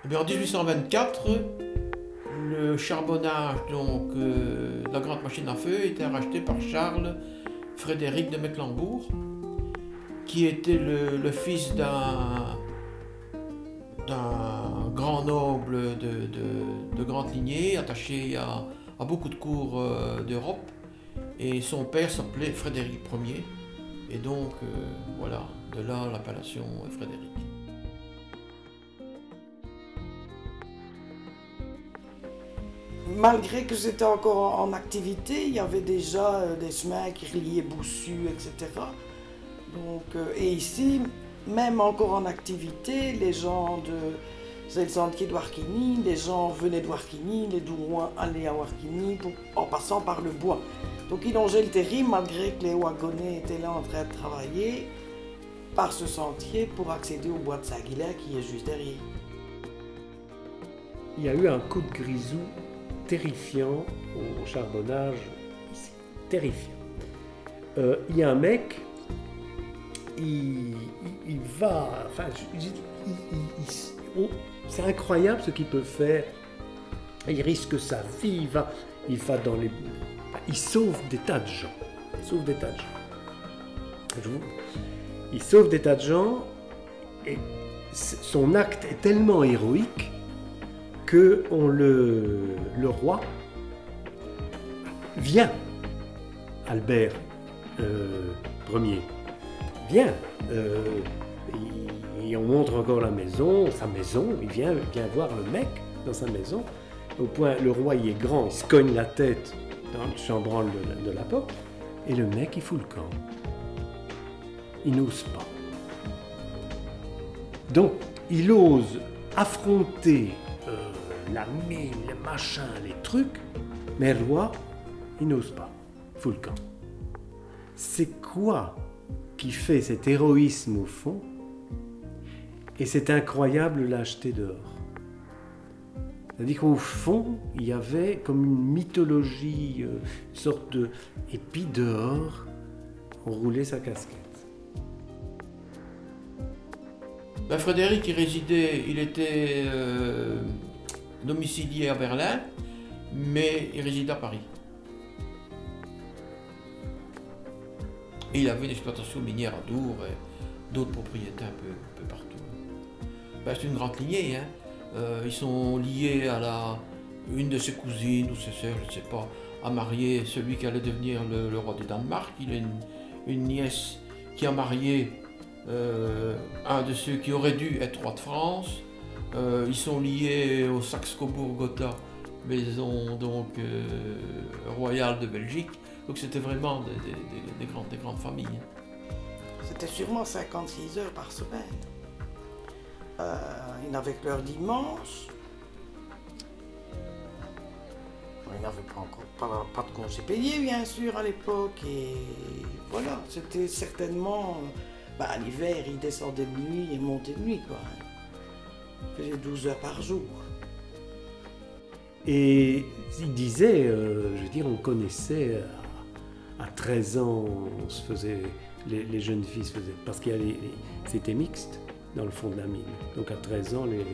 Eh bien, en 1824, le charbonnage de la grande machine à feu était racheté par Charles Frédéric de Mecklembourg, qui était le fils d'un grand noble de grande lignée, attaché à beaucoup de cours d'Europe. Et son père s'appelait Frédéric Ier. Et donc, voilà, de là l'appellation Frédéric. Malgré que c'était encore en activité, il y avait déjà des chemins qui reliaient Boussu, etc. Donc, et ici, même encore en activité, les gens de c'est le sentier de Warkini, les gens venaient de Warkini, les Dourouins allaient à Warkini en passant par le bois. Donc ils longeaient le terri malgré que les wagonnets étaient là en train de travailler par ce sentier pour accéder au bois de Saint-Guilain qui est juste derrière. Il y a eu un coup de grisou terrifiant au charbonnage ici. Terrifiant. Il y a un mec, il va... Enfin, c'est incroyable ce qu'il peut faire. Il risque sa vie, il va dans les... Il sauve des tas de gens. Il sauve des tas de gens. Il sauve des tas de gens et son acte est tellement héroïque que le roi vient, Albert Ier, vient, et on montre encore sa maison, il vient voir le mec dans sa maison, au point le roi il est grand, il se cogne la tête dans le chambranle de la porte, et le mec il fout le camp. Il n'ose pas. Donc il ose affronter la mine, les machins, les trucs, mais le roi, il n'ose pas. Il fout le camp. C'est quoi qui fait cet héroïsme au fond et cette incroyable lâcheté dehors? C'est-à-dire qu'au fond, il y avait comme une mythologie, une sorte de... Et puis dehors, on roulait sa casquette. Ben Frédéric, il était domicilié à Berlin, mais il résidait à Paris. Et il avait une exploitation minière à Dour et d'autres propriétés un peu partout. Ben, c'est une grande lignée, hein. Ils sont liés à une de ses cousines ou ses sœurs, je ne sais pas, a marié celui qui allait devenir le roi du Danemark. Il a une nièce qui a marié un de ceux qui auraient dû être roi de France. Ils sont liés au Saxe-Cobourg-Gotha, maison donc royale de Belgique. Donc c'était vraiment des grandes familles. C'était sûrement 56 heures par semaine. Ils n'avaient que leur dimanche. Ils n'avaient pas encore pas de congé payé, bien sûr, à l'époque. Et voilà, c'était certainement... à l'hiver, ils descendaient de nuit et montaient de nuit, quoi. Ils faisaient 12 heures par jour. Et il disait, je veux dire, on connaissait, à 13 ans, on se faisait, les jeunes filles se faisaient, parce qu'il y a c'était mixte dans le fond de la mine. Donc à 13 ans, les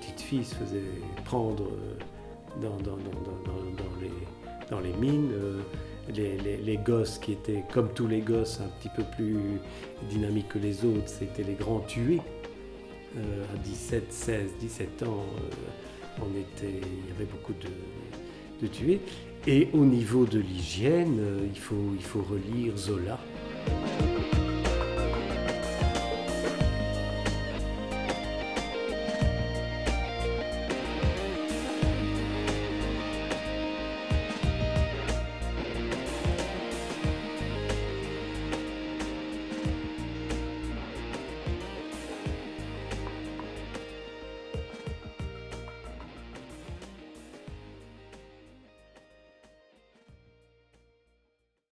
petites filles se faisaient prendre dans les mines. Les gosses qui étaient, comme tous les gosses, un petit peu plus dynamiques que les autres, c'était les grands tués. À 17, 16, 17 ans, il y avait beaucoup de tués. Et au niveau de l'hygiène, il faut relire Zola.